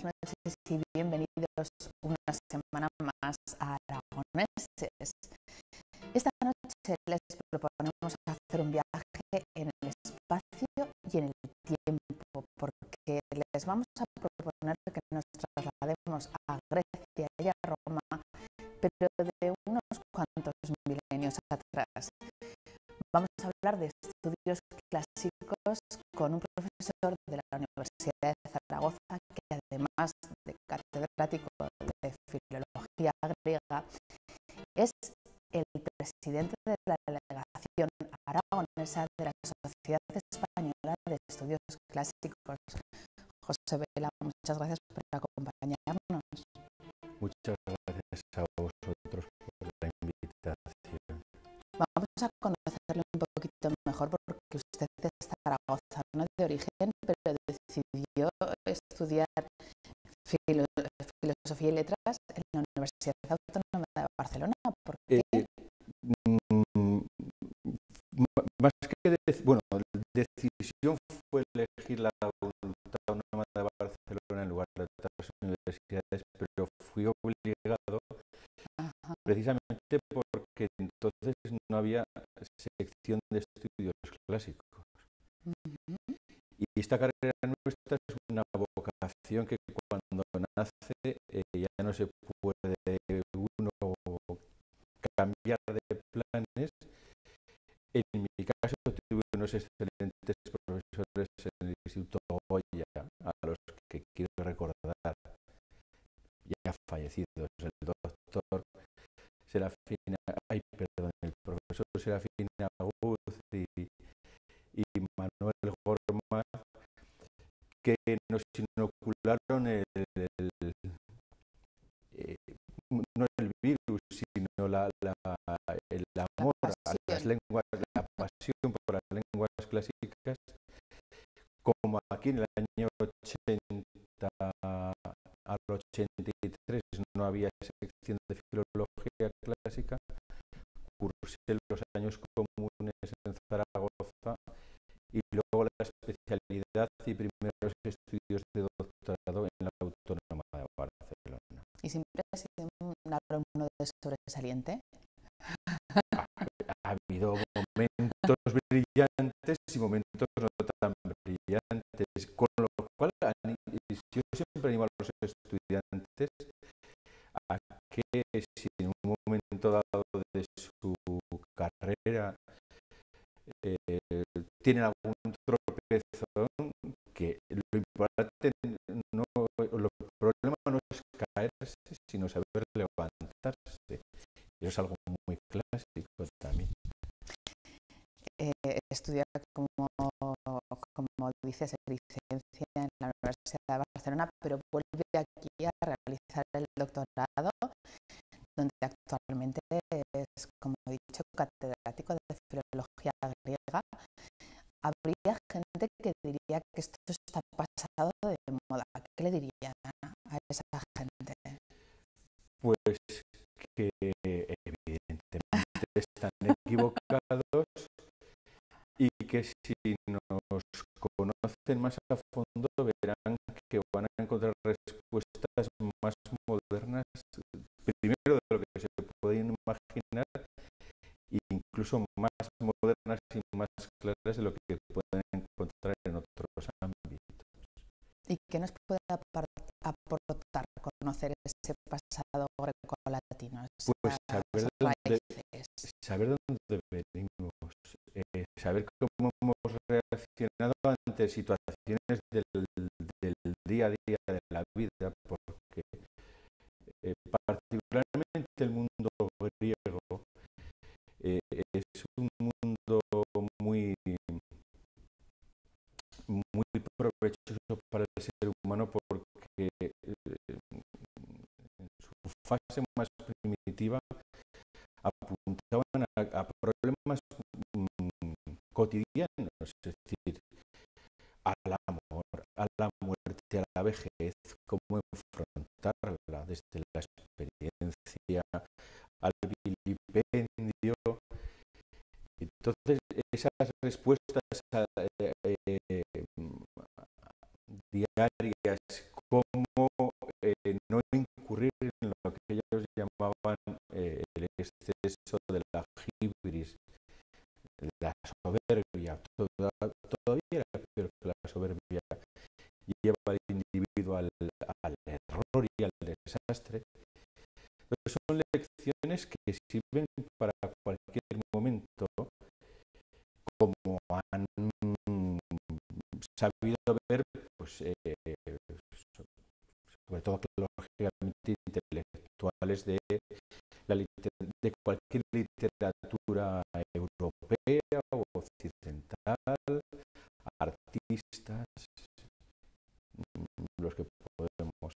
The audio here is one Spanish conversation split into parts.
noches y bienvenidos una semana más a Aragoneses. Esta noche les proponemos hacer un viaje en el espacio y en el tiempo, porque les vamos a proponer que nos traslademos a Grecia y a Roma, pero de unos cuantos milenios atrás. Vamos a hablar de estudios clásicos con un profesor de la Universidad de Zaragoza que, además de catedrático de filología griega, es el presidente de la delegación aragonesa de la Sociedad Española de Estudios Clásicos. José Vela, muchas gracias por acompañarnos. Muchas gracias a vosotros por la invitación. Vamos a conocerle un poquito mejor porque usted es zaragozano de origen, pero decidió estudiar filosofía y letras en la Universidad Autónoma de Barcelona. ¿Por qué? Más que la decisión fue elegir la Autónoma de Barcelona en lugar de otras universidades, pero fui obligado precisamente porque entonces no había sección de estudios clásicos. Y esta carrera nuestra es una vocación que cuando nace ya no se puede uno cambiar de planes. En mi caso tuve unos excelentes profesores en el Instituto Goya, a los que quiero recordar, ya fallecidos, el profesor Serafín Aguz y Manuel Gormaz, que nos inocularon no el virus, sino el amor a las lenguas, la pasión por las lenguas clásicas, como aquí en el año 80 al 83 no había sección de filología clásica. Cursé los años comunes en Zaragoza y luego la especialidad y primeros estudios de doctorado en la Autónoma de Barcelona. ¿Y siempre ha sido un alumno sobresaliente? Ha habido momentos brillantes y momentos no tan brillantes, con lo cual yo siempre animo a los estudiantes a que si en un momento dado de su carrera tienen algún tropezón, que lo importante el problema no es caerse, sino saber levantarse. Y eso es algo muy clásico también. Estudiar, como dices, licencia en la Universidad de Barcelona, pero vuelve aquí a realizar el doctorado, donde actualmente es, como he dicho, catedrático de filología griega. Habría gente que diría que esto está pasado de moda. ¿Qué le diría a esa gente? Pues que evidentemente están equivocados y que si nos conocen más a fondo verán que van a encontrar respuestas más modernas, primero de lo que se pueden imaginar, e incluso más modernas y más claras de lo que pueden encontrar en otros ámbitos. ¿Y qué nos puede aportar conocer ese pasado grecolatino? Pues saber dónde venimos, saber cómo hemos reaccionado ante situaciones del día a día de la vida, porque particularmente el mundo griego es un mundo muy provechoso para el ser humano, porque en su fase más primitiva apuntaban a problemas cotidianos, es decir, al amor, a la muerte, a la vejez, cómo enfrentarla desde la experiencia, al vilipendio. Entonces, esas respuestas diarias, cómo lleva al individuo al error y al desastre. Entonces son lecciones que sirven para cualquier momento, como han sabido ver, pues, sobre todo lógicamente intelectuales de cualquier literatura europea o occidental, artistas, los que podríamos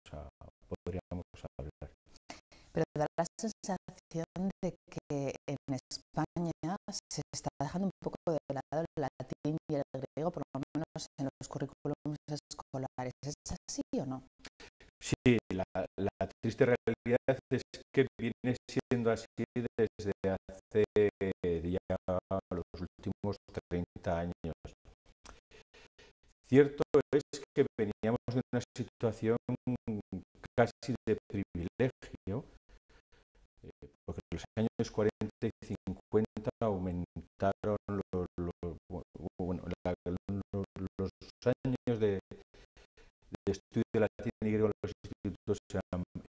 hablar. Pero da la sensación de que en España se está dejando un poco de lado el latín y el griego, por lo menos en los currículums escolares. ¿Es así o no? Sí, la triste realidad es que viene siendo así desde hace ya los últimos 30 años. Cierto es que veníamos de una situación casi de privilegio, porque en los años 40 y 50 aumentaron los años de estudio de latín y griego en los institutos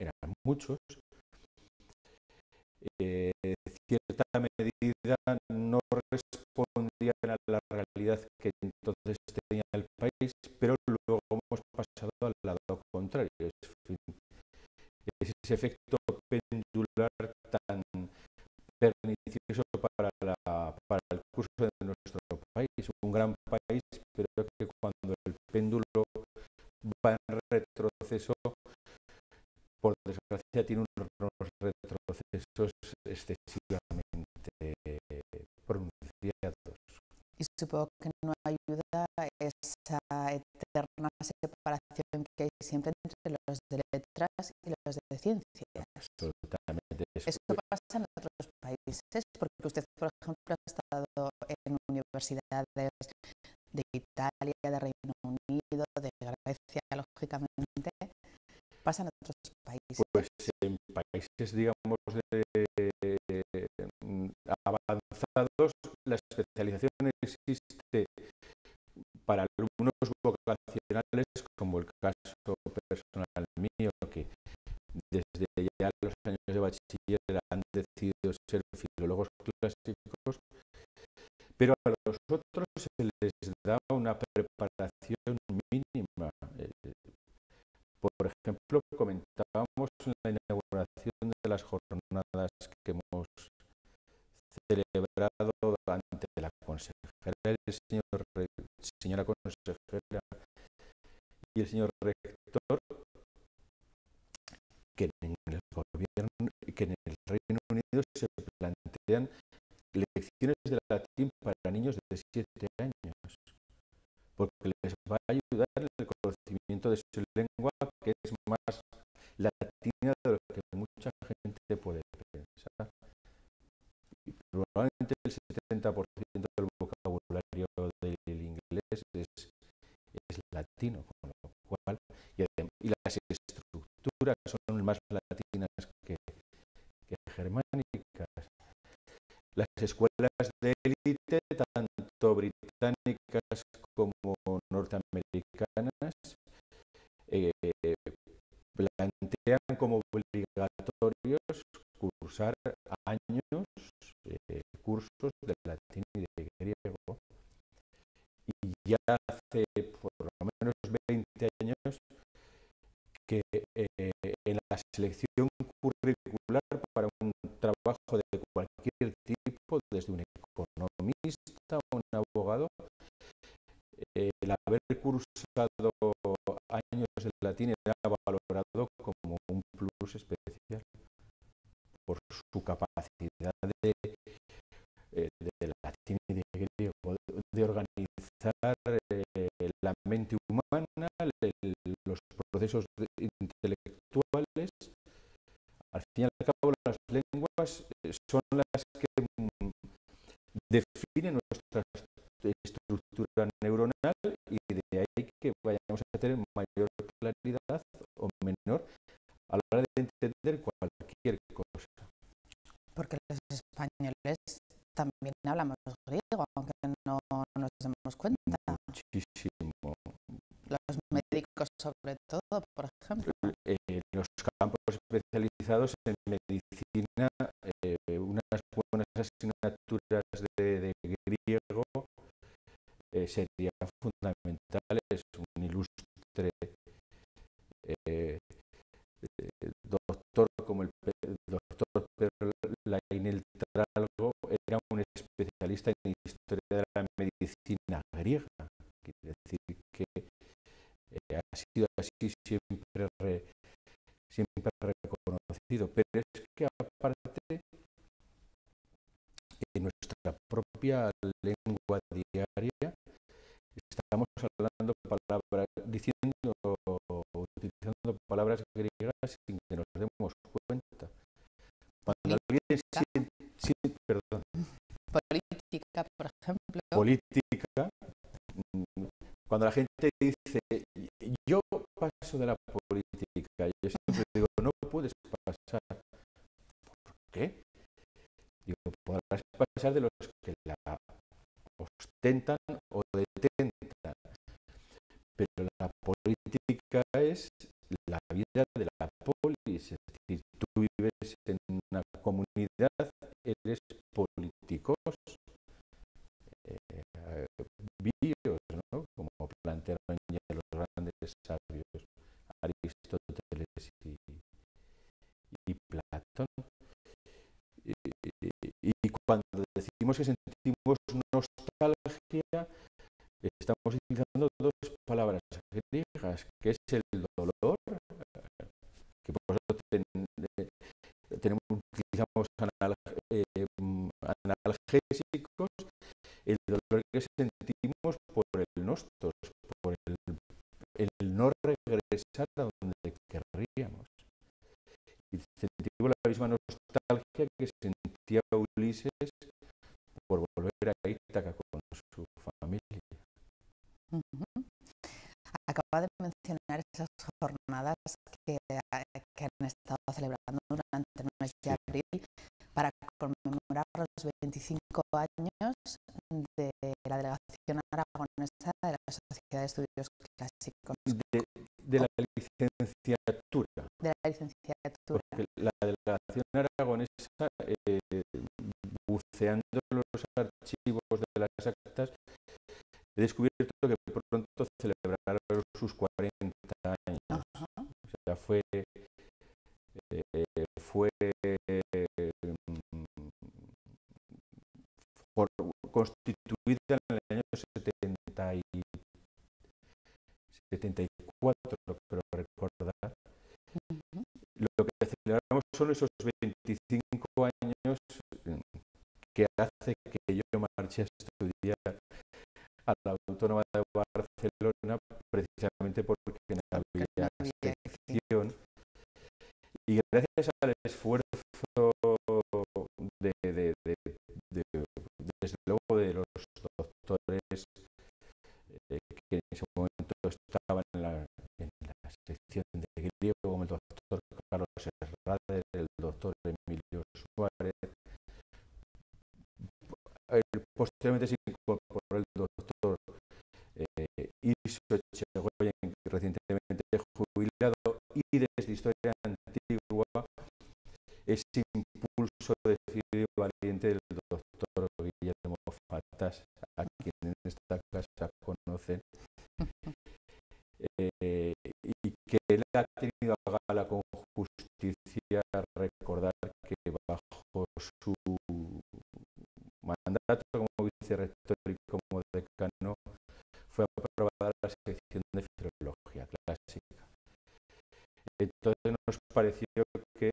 eran muchos. Cierta medida no respondían a la realidad que entonces tenía el país, pero luego hemos pasado al lado contrario. Es ese efecto pendular tan pernicioso para el curso de nuestro país. Un gran país, pero que cuando el péndulo va en retroceso, por desgracia tiene unos retrocesos excesivamente pronunciados. Y supongo que no ayuda esa eterna separación que hay siempre entre los de letras y los de ciencias. Absolutamente. Eso pasa en otros países, porque usted, por ejemplo, ha estado en universidades de Italia, de Reino Unido, de Grecia, lógicamente. Pasa en otros países. Pues en países, digamos, avanzados, la especialización existe para alumnos vocacionales, como el caso personal mío, que desde ya los años de bachiller han decidido ser filólogos clásicos, pero a los otros se les da una preparación mínima. Por ejemplo, comentábamos en la inauguración de las jornadas que hemos celebrado ante la consejera, señora consejera y el señor rector, que en el gobierno, que en el Reino Unido se plantean lecciones de latín para niños de 7 años, porque les va a ayudar en el conocimiento de su lengua, que es más latina de lo que mucha gente puede pensar. Y probablemente el 70% del vocabulario del inglés es latino, con lo cual, y las estructuras son más latinas que germánicas. Las escuelas de élite, tanto británicas como norteamericanas, plantean como obligatorios cursar años cursos de latín y de griego. Y ya hace por lo menos 20 años que en la selección curricular para un trabajo de cualquier tipo, desde un economista o un abogado, el haber cursado años de latín era valorado como un plus especial por su capacidad de latín y de griego, de organizar la mente humana, los procesos intelectuales. Al fin y al cabo, las lenguas son las que definen nuestra estructura neuronal, y de ahí que vayamos a tener mayor claridad o menor a la hora de entender cualquier cosa. Porque los españoles también hablamos griego, aunque no nos demos cuenta. Muchísimo. Los médicos médicos sobre todo, por ejemplo. Los campos especializados en medicina, unas buenas asignaturas de griego serían fundamentales. Un ilustre doctor como el doctor Pedro Lainel Tralgo era un especialista en historia de la medicina griega. Quiere decir que ha sido así siempre reconocido, pero es que aparte en nuestra propia lengua diaria estamos hablando palabras, utilizando palabras griegas sin que nos demos cuenta. Cuando alguien perdón, política, por ejemplo. Política, cuando la gente dice, yo paso de la política, yo siempre digo, no puedes pasar. ¿Por qué? Digo, podrás pasar de los que la ostentan o detentan, pero la política es la vida de la polis, es decir, tú vives en una comunidad, eres políticos, bios, ¿no? Como plantearon ya los grandes sabios Aristóteles y Platón. Y cuando decimos que sentimos nostalgia, estamos utilizando dos palabras griegas, que es el dolor, que por eso utilizamos analgésicos, el dolor que sentimos por el nostos, por el no regresar a donde querríamos. Y sentimos la misma nostalgia que sentía Ulises por volver a Ítaca con su familia. Acaba de mencionar esas jornadas que han estado celebrando durante el mes de abril para conmemorar los 25 años de la delegación aragonesa de la Sociedad de Estudios Clásicos. De la licenciatura. De la licenciatura. Porque la delegación aragonesa, buceando los archivos de las actas, he descubierto que pronto celebrará sus 40 años. Ajá. O sea, fue constituida en el año 74, creo recordar. Lo que celebramos son esos 25 años que hace que yo marche a estudiar a la Autónoma de Barcelona, precisamente porque no había sección, y gracias al esfuerzo desde luego de los doctores que en ese momento estaban en la sección de griego, como el doctor Carlos Herrades, el doctor Emilio Suárez. Posteriormente se incorporó el doctor Iso Echegoyen, que recientemente jubilado, y desde Historia Antigua ese impulso decidido y valiente del doctor Guillermo Fatas, a quien en esta casa conocen, y que él ha tenido a gala con justicia recordar que bajo su mandato como vicerrector y como decano fue aprobada la sección de filología clásica. Entonces nos pareció que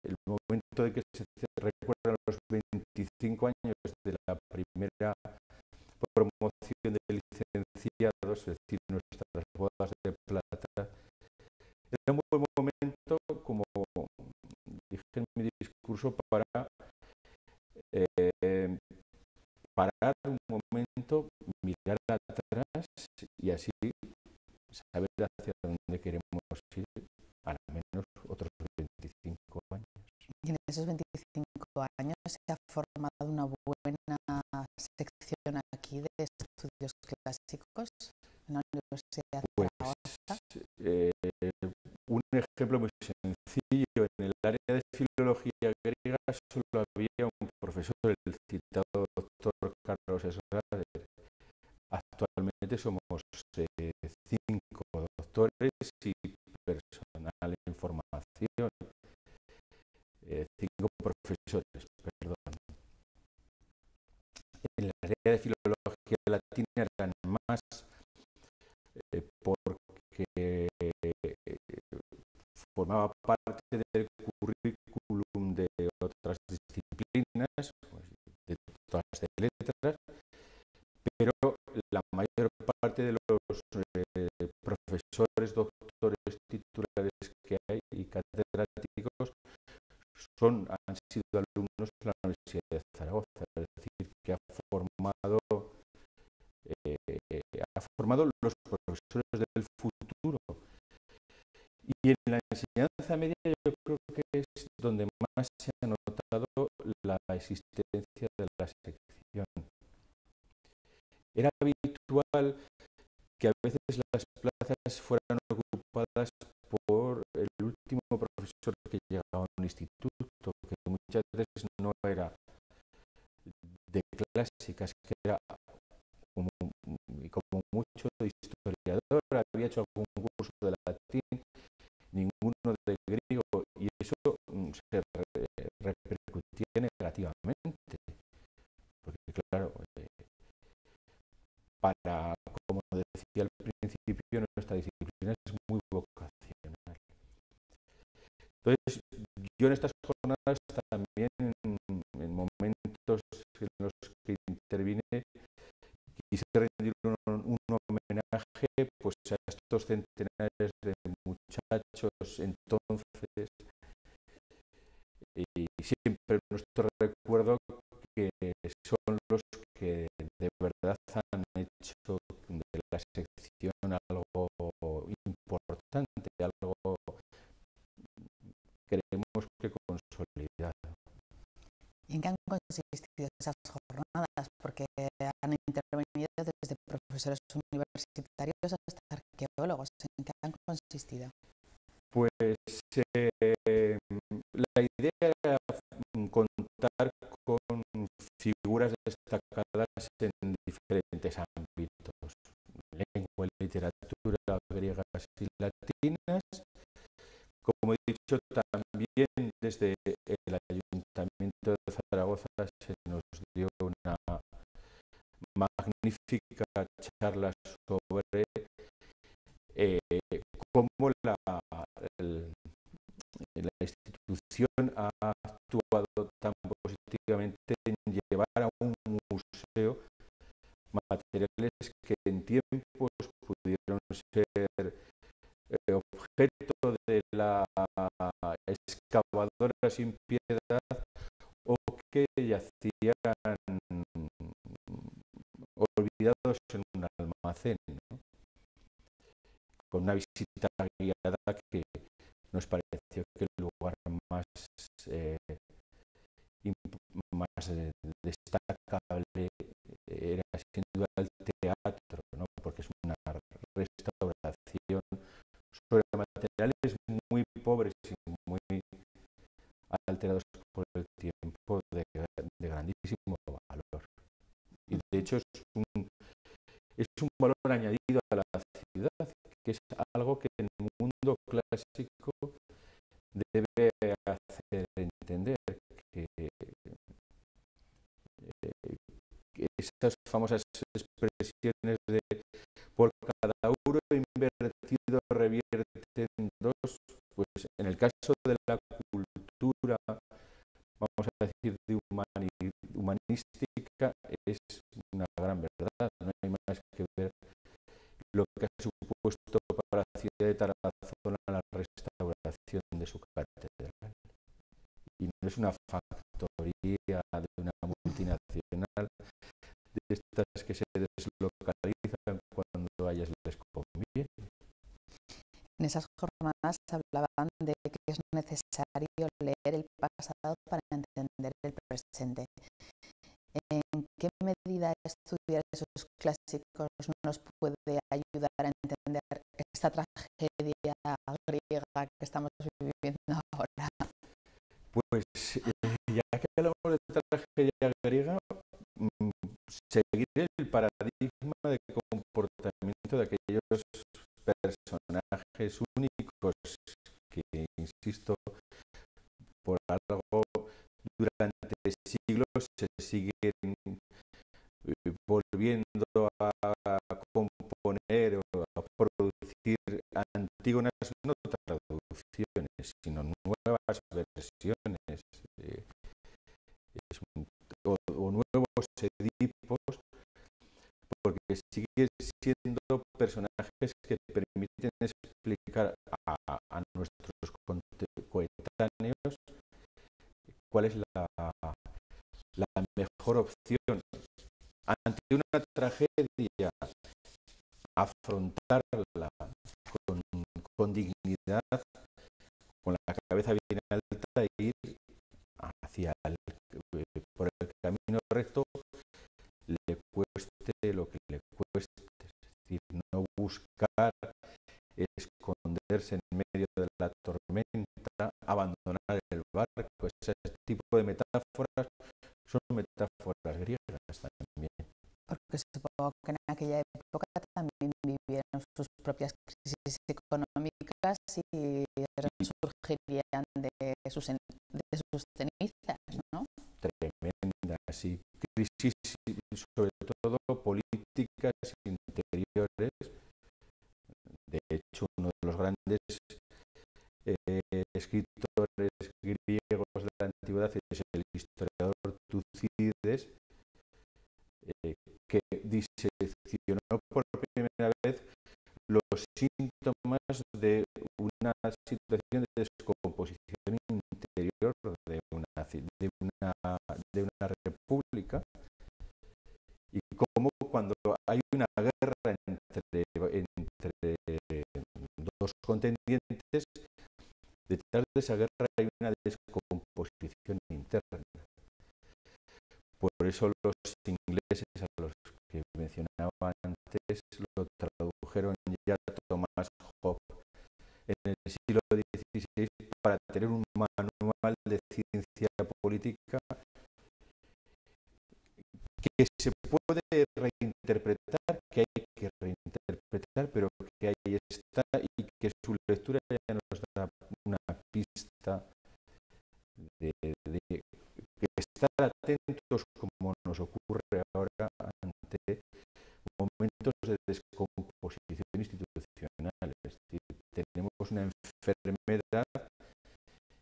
el momento de que se recuerdan los 25 años de la primera promoción de licenciados, es decir, nuestras bodas de plata, era un buen momento, como dije en mi discurso, para parar un momento, mirar atrás y así saber hacia dónde queremos ir, al menos otros 25 años. Y en esos 25 años se ha formado una buena sección aquí de estudios clásicos en la Universidad de Pues Zaragoza? un ejemplo muy sencillo, en el área de filología griega solo había un profesor, el citado doctor Carlos Esgades. Actualmente somos 5 doctores y personal en formación, 5 profesores, perdón. En el área de filología latina eran más porque formaba parte del currículum de otras disciplinas, pues, de todas las letras, pero la mayor parte de los profesores, doctores, titulares que hay y catedráticos han sido alumnos de la Universidad de Zaragoza, es decir, que ha formado los profesores del futuro. Y en la enseñanza media yo creo que es donde más se ha notado la existencia de la sección. Era habitual que a veces las plazas fueran ocupadas por el último profesor que llegaba a un instituto, que muchas veces no era de clásicas, que era como mucho de historiador, había hecho algún curso de latín, ninguno de griego, y eso se repercutía negativamente, porque claro, como decía al principio, nuestra disciplina es muy vocacional. Entonces, yo en estas jornadas también, en momentos en los que intervine, quise rendir un homenaje pues, a estos centenares de muchachos entonces, y siempre nuestro recuerdo que son los que de verdad han hecho de la sección algo importante, algo creemos que consolidado. ¿Y en qué han consistido esas jornadas? Porque han intervenido desde profesores universitarios hasta arqueólogos. ¿En qué han consistido? Pues la idea era contar con figuras destacadas en diferentes ámbitos: lengua y literatura griegas y latinas. Como he dicho, también desde el Ayuntamiento de Zaragoza se nos dio una magnífica charla sobre cómo la institución ha actuado tan positivamente en llevar a un museo materiales que en tiempos pudieron ser objeto de la excavadora sin piedad o que yacían olvidados en un almacén, ¿no? Con una visita guiada que nos pareció que el lugar más destacable era sin duda el teatro, ¿no? Porque es una restauración sobre materiales muy pobres y muy alterados por el tiempo de grandísimo valor. Y de hecho es un valor añadido a la ciudad, que es algo que en el mundo clásico debe hacer entender que esas famosas expresiones de por cada euro invertido revierte en 2, pues en el caso de la cultura, vamos a decir, humanística, es una gran verdad. No hay más que ver lo que ha supuesto para la ciudad de Tarazona la restauración de su catedral. Y no es una factoría de una multinacional de estas que se deslocalizan cuando a ellas les conviene. En esas jornadas hablaban de que es necesario leer el pasado para entender el presente. ¿En qué medida medida estudiar esos clásicos nos puede ayudar a entender esta tragedia griega que estamos viviendo ahora? Pues ya que hablamos de tragedia griega, seguir el paradigma de comportamiento de aquellos personajes únicos que, insisto, por algo durante siglos se siguen volviendo a componer o a producir Antígonas, no traducciones, sino nuevas versiones o nuevos edipos, porque siguen siendo personajes que permiten explicar a nuestros coetáneos cuál es la mejor opción ante una tragedia, afrontarla con dignidad, con la cabeza bien alta e ir hacia por el camino recto, le cueste lo que le cueste. Es decir, no buscar esconderse en medio de la tormenta, abandonar el barco. Ese tipo de metáforas son metáforas griegas también. Porque supongo que en aquella época también vivieron sus propias crisis económicas y resurgirían de sus cenizas, ¿no? Tremendas y crisis, sobre todo políticas interiores. De hecho, uno de los grandes escritores griegos de la antigüedad es el historiador Tucídides, que diseccionó por primera vez los síntomas de una situación de descomposición interior de una república, y cómo cuando hay una guerra entre dos contendientes, detrás de esa guerra hay una descomposición interna. Por eso los ingleses, a los que mencionaba antes, lo tradujeron ya Thomas Hobbes en el siglo XVI para tener un manual de ciencia política que se puede reinterpretar, que hay que reinterpretar, pero que ahí está y que su lectura ya nos da una pista de estar atentos, como nos ocurre ahora, ante momentos de descomposición institucional. Es decir, tenemos una enfermedad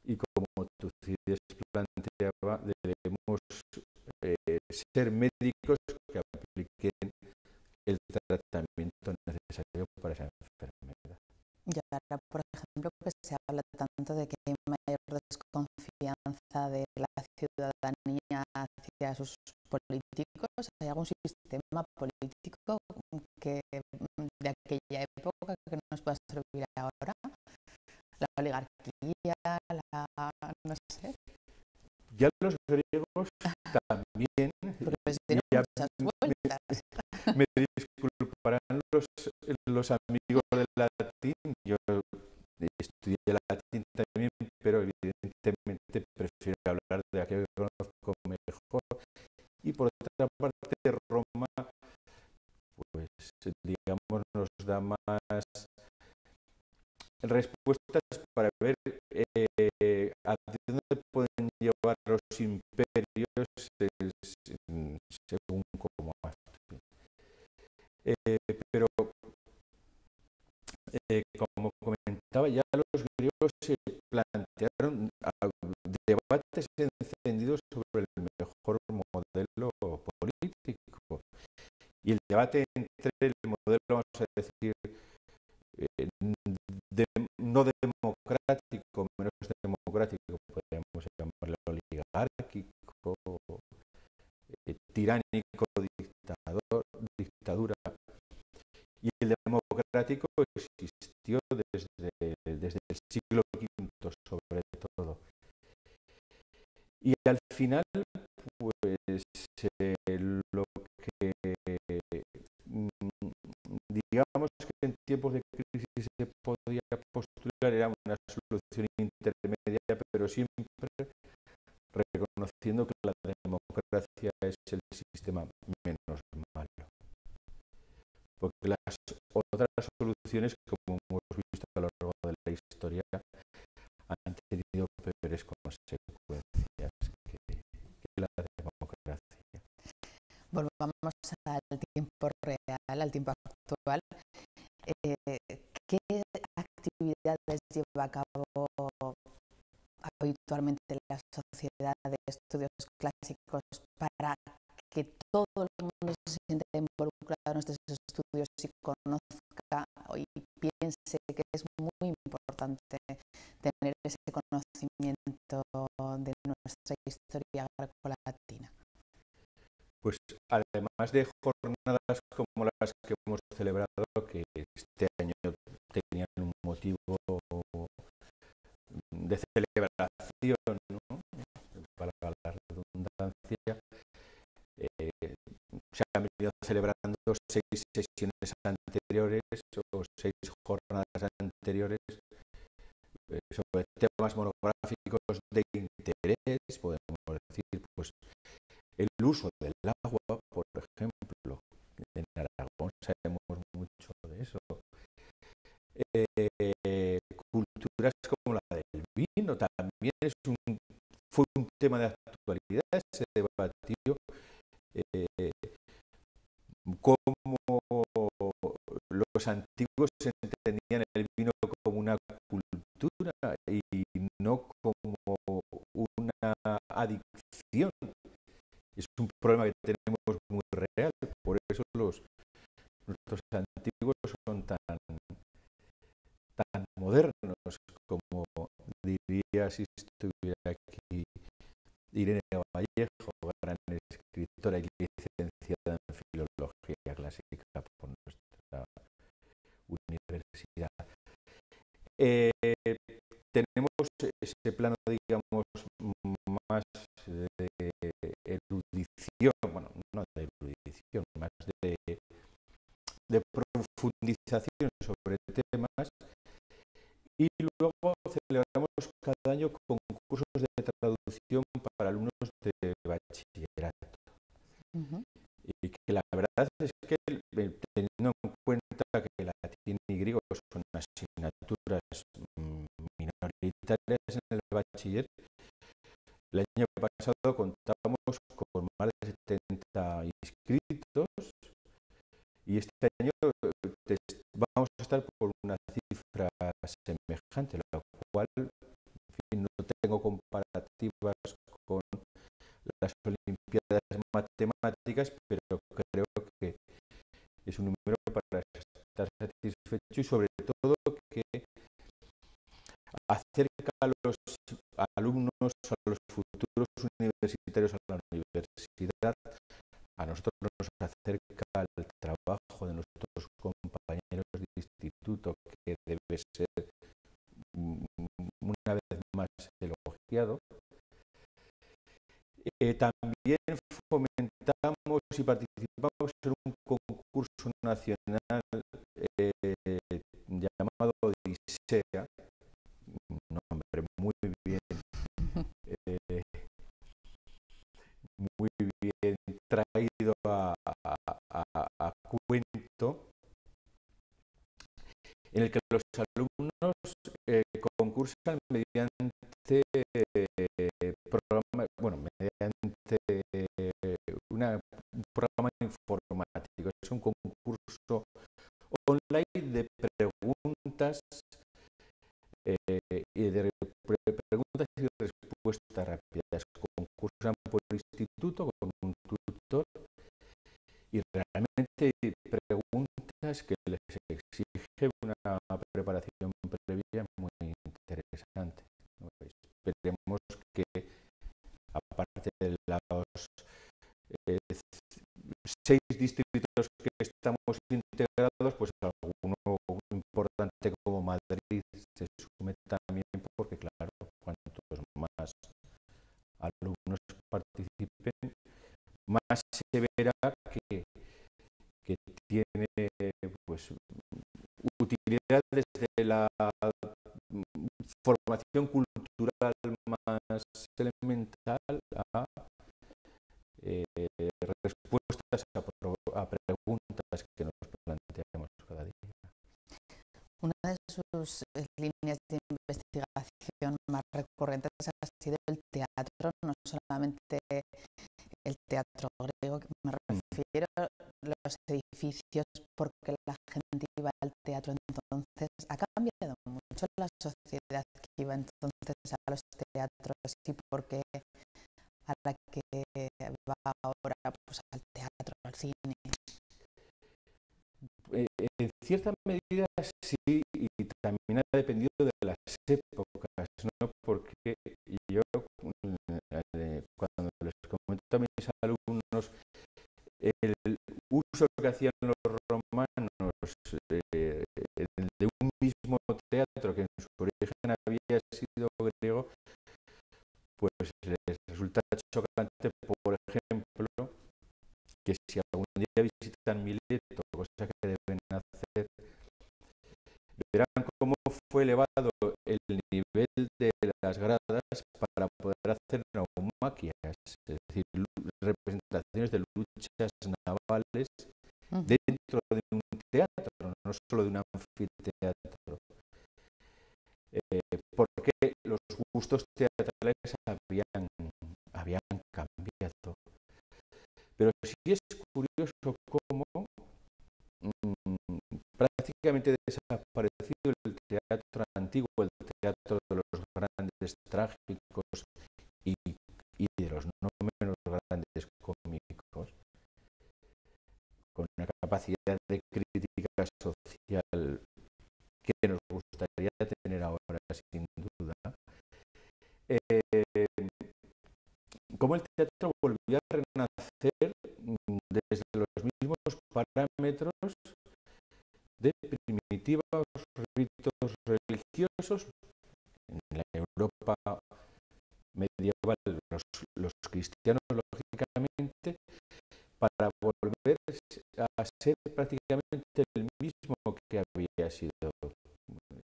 y, como Tucídides planteaba, debemos ser médicos que apliquen el tratamiento necesario para esa enfermedad. Y ahora, por ejemplo, que se habla tanto de que hay mayor desconfianza de la ciudadanía hacia sus políticos. ¿Hay algún sistema político que de aquella época que nos pueda servir ahora? La oligarquía, no sé. Ya los griegos también, me disculparán los amigos del latín, yo estudié latín también, pero evidentemente prefiero hablar de aquello que conozco mejor. Y por otra parte, Roma, pues digamos, nos da más respuestas para ver a dónde pueden llevar los imperios según cómo actúen. Pero como comentaba, ya los griegos se plantearon debates encendidos sobre el mejor modelo político. Y el debate entre el modelo, vamos a decir, no democrático, menos democrático, podemos llamarlo oligárquico, tiránico, dictadura, y el democrático existió desde el siglo V sobre todo. Y al final, pues lo tiempos de crisis se podía postular era una solución intermedia, pero siempre reconociendo que la democracia es el sistema menos malo. Porque las otras soluciones, como hemos visto a lo largo de la historia, han tenido peores consecuencias que la democracia. Volvamos al tiempo real, al tiempo actual. ¿Qué actividades lleva a cabo habitualmente la Sociedad de Estudios Clásicos para que todo el mundo se sienta involucrado en estos estudios y conozca y piense que es muy importante tener ese conocimiento de nuestra historia grecolatina? Pues además de jornadas como las que hemos celebrado, que este año tenían un motivo de celebración, ¿no? Para la redundancia, se han venido celebrando 6 sesiones anteriores o 6 jornadas anteriores sobre temas monográficos de interés, podemos decir, pues el uso del agua, por ejemplo. En Aragón sabemos mucho de eso. Culturas como la del vino también fue un tema de actualidad. Se debatió cómo los antiguos entendían el vino como una cultura y no como una adicción. Es un problema que tenemos muy real, por eso nuestros antiguos son tan modernos, como diría si estuviera aquí Irene Vallejo, gran escritora y licenciada en filología clásica por nuestra universidad. Tenemos ese plano, digamos, más de erudición, bueno, no de erudición, más de profundización sobre temas, y luego celebramos cada año concursos de traducción para alumnos de bachillerato. Y que la verdad es que, teniendo en cuenta que latín y griego son asignaturas minoritarias en el bachiller, el año pasado contábamos con más de 70 inscritos y este año vamos a estar por una cifra semejante, lo cual, en fin, no tengo comparativas con las Olimpiadas Matemáticas, pero creo que es un número para estar satisfecho y sobre todo que acerca a los alumnos, a los futuros universitarios a la universidad. A nosotros nos acerca al trabajo de nuestros compañeros de instituto, que debe ser una vez más elogiado. También fomentamos y participamos en un concurso nacional llamado Odisea, un nombre muy bien traído a cuento, en el que los alumnos concursan mediante un programa informático. Es un concurso online de preguntas y respuestas rápidas. Concursan por instituto con un tutor y realmente preguntas que les exige una preparación previa muy interesante. Esperemos que, aparte de los 6 distritos que estamos integrados, pues alguno importante como Madrid se sume también, porque claro, cuantos más alumnos participen, más se verá que tiene pues accesibilidad desde la formación cultural más elemental a respuestas a preguntas que nos planteamos cada día. Una de sus líneas de investigación más recurrentes ha sido el teatro, no solamente el teatro griego, que me refiero a los edificios, porque la gente iba al teatro entonces. Ha cambiado mucho la sociedad que iba entonces a los teatros y porque a la que va ahora pues, al teatro, al cine. En cierta medida sí, y también ha dependido de las épocas, ¿no? Porque yo cuando les comento a mis alumnos el uso que hacían los romanos de un mismo teatro que en su origen había sido griego, pues les resulta chocante, por ejemplo, que si algún día visitan Mileto, cosa que deben hacer, verán cómo fue elevado el nivel de las gradas para poder hacer naumaquias, es decir, representaciones de luchas navales dentro de un teatro, no solo de un anfiteatro. Porque los gustos teatrales habían cambiado. Pero sí es curioso cómo prácticamente desaparecido el teatro antiguo, el teatro de los grandes trágicos y de los no menos grandes cómicos, con una capacidad de crítica social que nos gustaría tener ahora, sin duda. Cómo el teatro volvió a renacer desde los mismos parámetros de primitivos ritos religiosos. En la Europa medieval, los cristianos, lógicamente, para volver a ser prácticamente el mismo que había sido.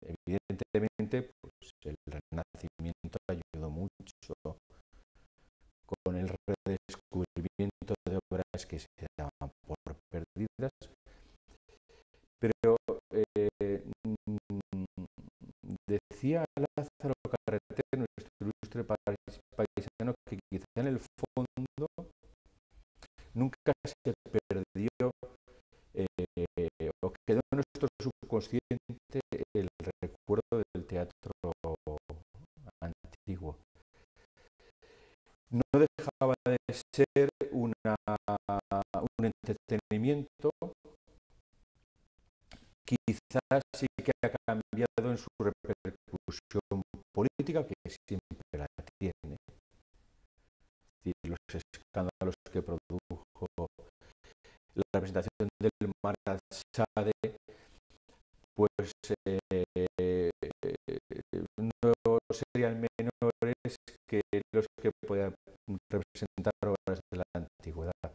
Evidentemente, pues, el Renacimiento ayudó mucho con el redescubrimiento de obras que se daban por perdidas, pero decía Lázaro Carreter, nuestro ilustre paisano, que quizá en el fondo nunca se perdió o quedó en nuestro subconsciente el recuerdo del teatro antiguo. No dejaba de ser un entretenimiento. Quizás sí que ha cambiado en su repercusión política, que siempre la tiene. Es decir, los escándalos que produjo la representación del Marazade, pues no serían menores que los que podían representar obras de la antigüedad.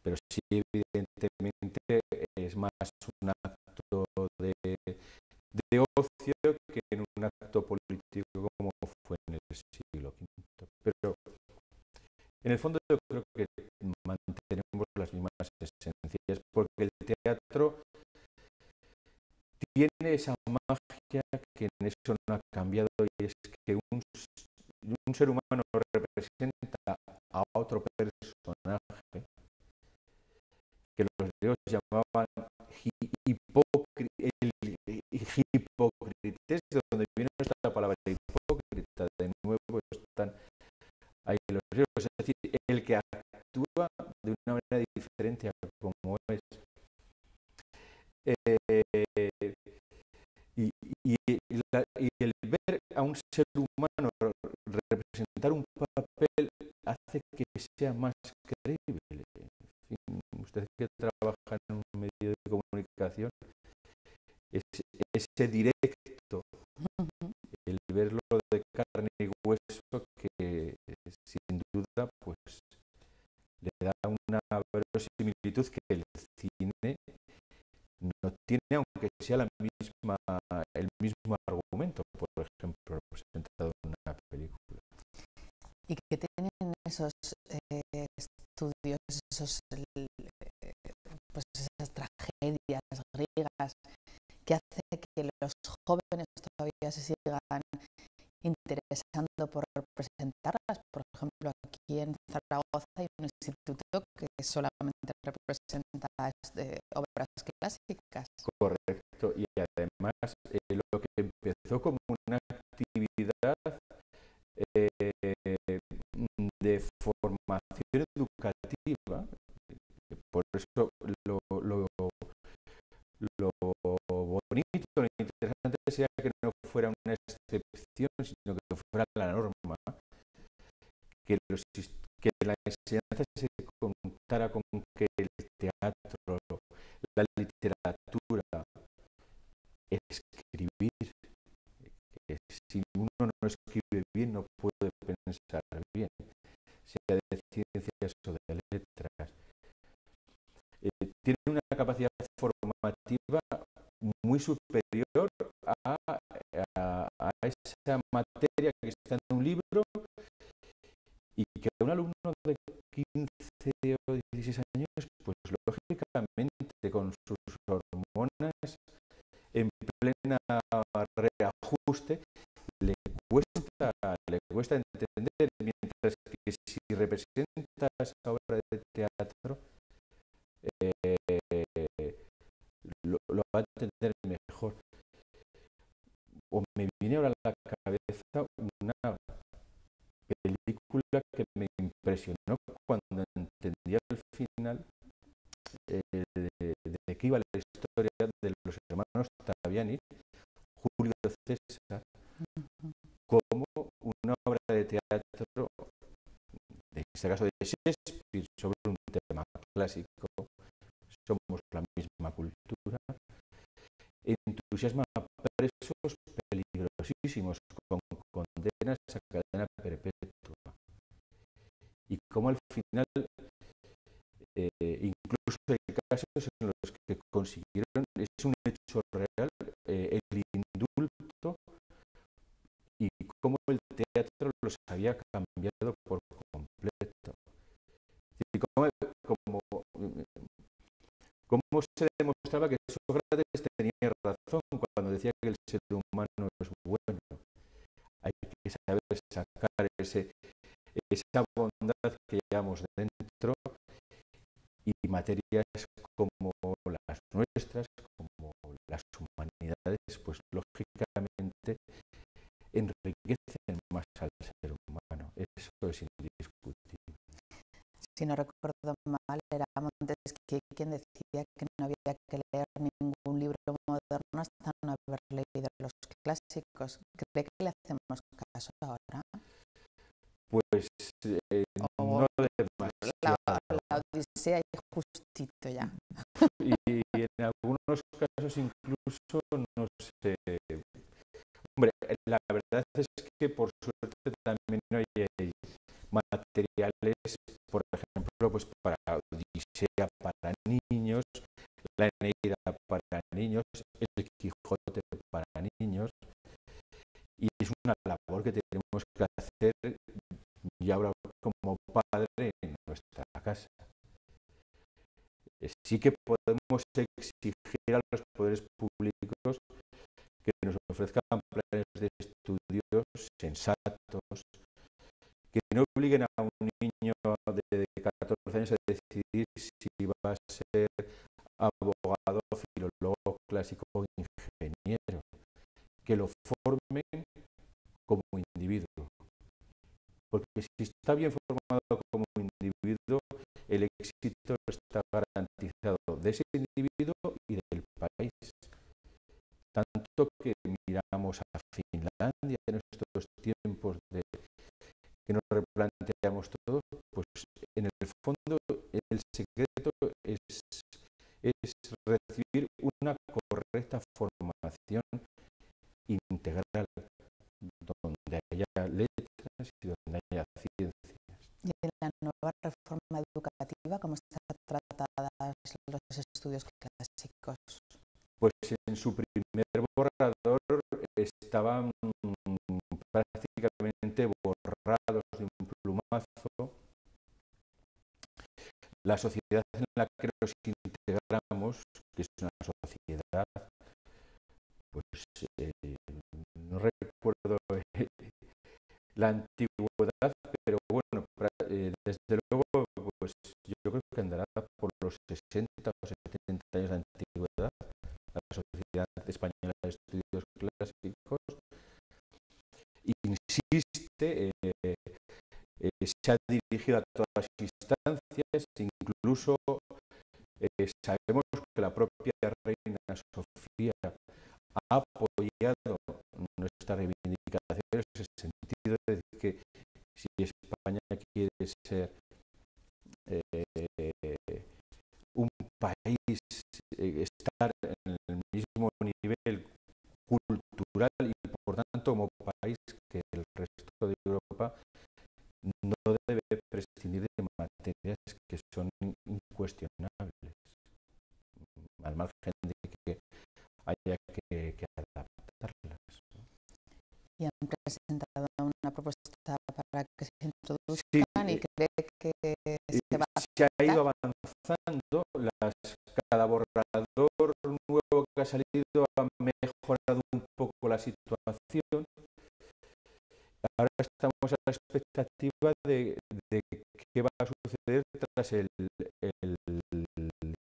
Pero sí, evidentemente, es más un acto de ocio que en un acto político como fue en el siglo V. Pero en el fondo yo creo que mantenemos las mismas esencias, porque el teatro tiene esa magia que en eso no ha cambiado, y es que un ser humano representa a otro personaje que los griegos llamaban hipócrites, de donde viene esta palabra hipócrita. De nuevo están ahí los griegos, es decir, el que actúa de una manera diferente a como es. Y el ver a un ser humano representar un papel hace que sea más creíble. En fin, usted que trabaja en un medio de comunicación, ese directo, el verlo de carne y hueso, que sin duda pues le da una verosimilitud que el cine no tiene, aunque sea el mismo argumento, por ejemplo, representado en una película. ¿Y qué tienen esos estudios, pues esas tragedias griegas, que hace que los jóvenes todavía se sigan interesando por representarlas? Por ejemplo, aquí en Zaragoza hay un instituto que solamente representa obras clásicas. Correcto, y además lo que empezó como una actividad de formación educativa, por eso lo bonito, lo interesante sería que no fuera una excepción, sino que fuera la norma, que la enseñanza se contara con que el teatro, la literatura, escribir, que si uno no escribe bien no puede pensar bien, sea de ciencias o de letras. Tiene una capacidad formativa muy superior a esa materia que está en un libro, y que un alumno de 15 o 16 años, pues lógicamente con sus hormonas en plena reajuste, le cuesta entender, mientras que si representa esa obra de teatro, lo va a entender mejor. O me viene ahora a la cabeza una película que me impresionó cuando entendí al final de qué iba la historia de los hermanos Taviani, Julio César, como una obra de teatro, en este caso de Shakespeare, sobre un tema clásico, somos la misma cultura, entusiasma a presos peligrosísimos con condenas a cadena perpetua. Y como al final, incluso hay casos en los que consiguieron, es un hecho real, el indulto, y cómo el teatro los había cambiado por completo. Y cómo se demostraba que Sócrates tenía razón cuando decía que el ser humano es bueno. Hay que saber sacar esa bondad que llevamos dentro, y materias como las nuestras, como las humanidades, pues lógicamente enriquecen más al ser humano. Eso es indiscutible. Si no recuerdo mal, era Montesquieu quien decía que no había que leer ningún libro moderno hasta no haber leído los clásicos. ¿Cree que le hacemos caso ahora? Pues no demasiado. La Odisea y justito ya. Y en algunos casos incluso no sé. Hombre, la verdad es que por suerte también hay materiales, por ejemplo, pues para Odisea para niños, la Eneida para niños, el Quijote para niños, y es una labor que tenemos que hacer, y ahora como padre, en nuestra casa. Sí que podemos exigir a los poderes públicos que nos ofrezcan planes de estudios sensatos, que no obliguen a un niño de 14 años a decidir si va a ser abogado, filólogo clásico o ingeniero, que lo formen como individuo. Porque si está bien formado como individuo, el éxito está garantizado de ese individuo y del país. Tanto que miramos a Finlandia en estos tiempos que nos replanteamos todo, pues en el fondo el secreto es recibir una correcta formación integral, donde haya letras y donde haya ciencias. ¿Y en la nueva reforma educativa cómo están tratadas los estudios clásicos? pues en su primer borrador estaban prácticamente borrados de un plumazo. La sociedad en la que nos integramos, que es una sociedad, pues no recuerdo la antigüedad, pero bueno, desde luego, pues yo creo que andará por los 60 o 70 años de antigüedad, la Sociedad Española de Estudios Clásicos, insiste, se ha dirigido a todas las instancias, incluso sabemos que la propia reina Sofía ha apoyado nuestra reivindicación en ese sentido de decir que si España quiere ser un país, estar en el mismo nivel cultural y por tanto como país que el resto de Europa, no debe prescindir de materias que son incuestionables, al margen de que haya que adaptarlas. Y han presentado una propuesta para que se Sí, introduzcan y cree que se va a se ha aceptar. ido avanzando, cada borrador nuevo que ha salido ha mejorado un poco la situación. Ahora estamos a la expectativa de qué va a suceder tras el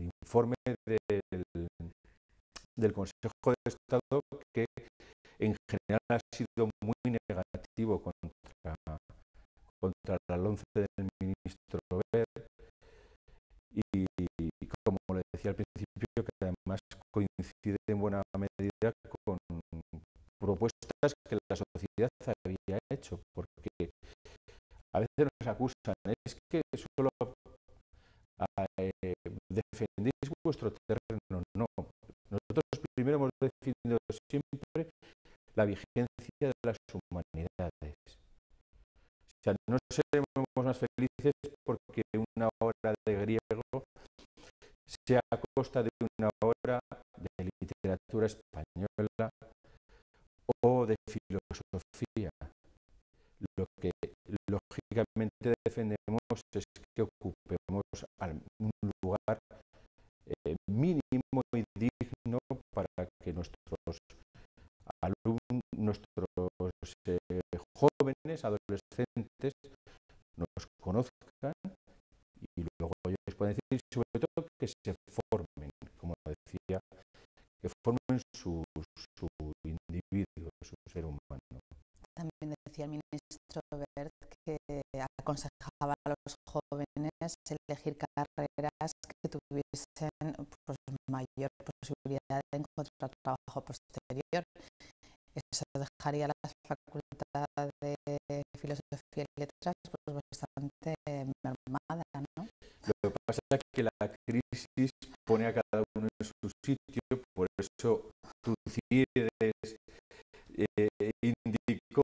informe del Consejo de Estado, que en general ha sido muy negativo contra la LOMCE del ministro Wert y como le decía al principio, que además coincide en buena medida con propuestas que la sociedad había hecho, porque a veces nos acusan, es que solo defendéis vuestro terreno. No, nosotros primero hemos defendido siempre la vigencia de las humanidades. O sea, no seremos más felices porque una obra de griego sea a costa de una obra de literatura española o de filosofía. Lo que lógicamente defendemos es que ocupemos un lugar mínimo y digno para que nuestros alumnos, nuestros jóvenes, adolescentes, nos conozcan y luego ellos pueden decir, sobre todo, que se formen, como decía, que formen su individuo, su ser humano. También decía el ministro Wert que aconsejaba a los jóvenes elegir carreras que tuviesen pues, mayor posibilidad de encontrar trabajo posterior. Eso dejaría la facultad de filosofía y letras pues, bastante mermada, ¿no? Lo que pasa es que la crisis pone a cada uno en su sitio, por eso Tucídides indicó,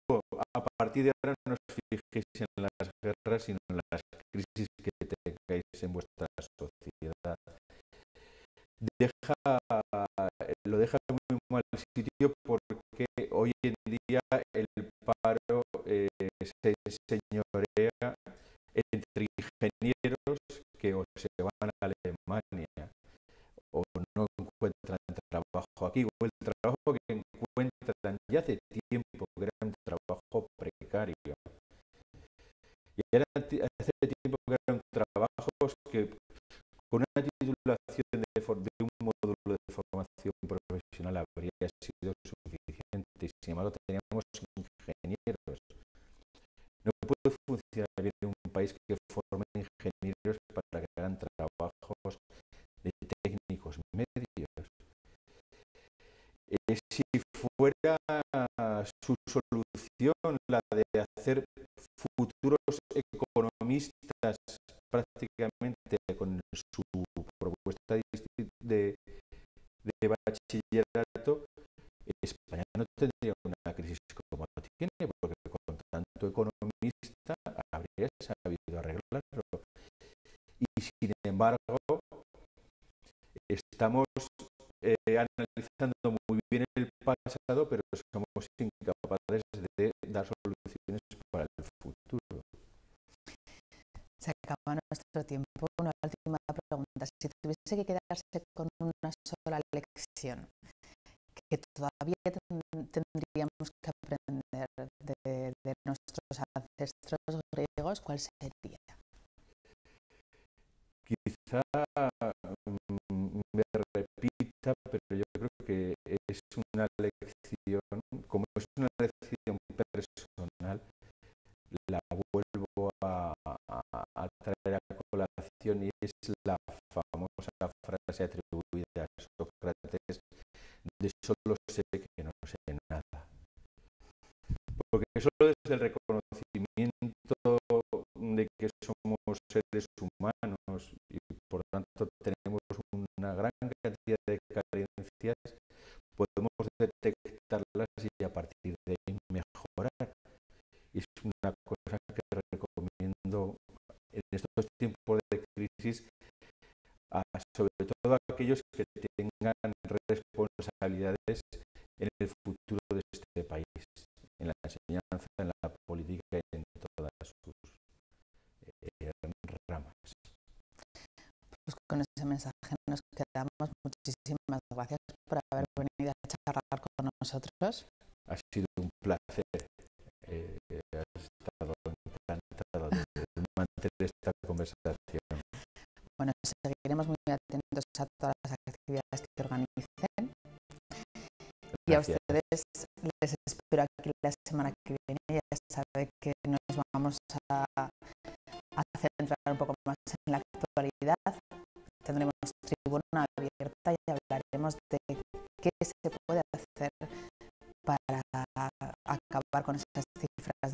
a partir de ahora no os fijéis en las guerras, sino en las crisis que tengáis en vuestra sociedad. Lo deja en muy mal sitio porque hoy en día el paro se señorea entre ingenieros que o se van a Alemania o no encuentran trabajo aquí, o el trabajo que encuentran ya hace tiempo que era un trabajo precario. Y ahora hace tiempo que eran trabajos que con una titulación de un módulo de formación profesional habría sido suficiente. Y sin embargo, teníamos ingenieros. No puede funcionar bien en un país que forme ingenieros para que hagan trabajos de técnicos medios. Si fuera su solución la de hacer futuros economistas prácticamente con su propuesta de bachillerato, España no tendría una crisis como tiene, porque con tanto economista habría sabido arreglarlo. Y sin embargo, estamos analizando muy bien el pasado, pero somos incapaces de dar soluciones para el futuro. Se acaba nuestro tiempo. Una última pregunta. Si tuviese que quedarse con una sola lección que todavía tendríamos que aprender de nuestros ancestros griegos, ¿cuál sería? Quizá me repita, pero yo creo que es una lección, como es una lección personal, la vuelvo a traer a colación, y es la famosa frase atribuida a Sócrates de solo sé que no sé nada. Porque solo desde el reconocimiento de que somos seres humanos y por tanto tenemos una gran cantidad de carencias, podemos detectarlas y a partir de ahí mejorar. Y es una cosa que recomiendo en estos tiempos de crisis, sobre todo a aquellos que tengan responsabilidades en el futuro de este país, en la enseñanza, en la política y en todas sus ramas. Pues con ese mensaje nos quedamos. Muchísimas gracias por haber venido a charlar con nosotros. Ha sido un placer. Has estado encantado de mantener esta conversación. Bueno, seguiremos muy atentos a todas las actividades que organicen. Y a ustedes les espero aquí la semana que viene. Ya sabe que nos vamos a centrar un poco más en la actualidad. Tendremos tribuna abierta y hablaremos de qué se puede hacer para acabar con esas cifras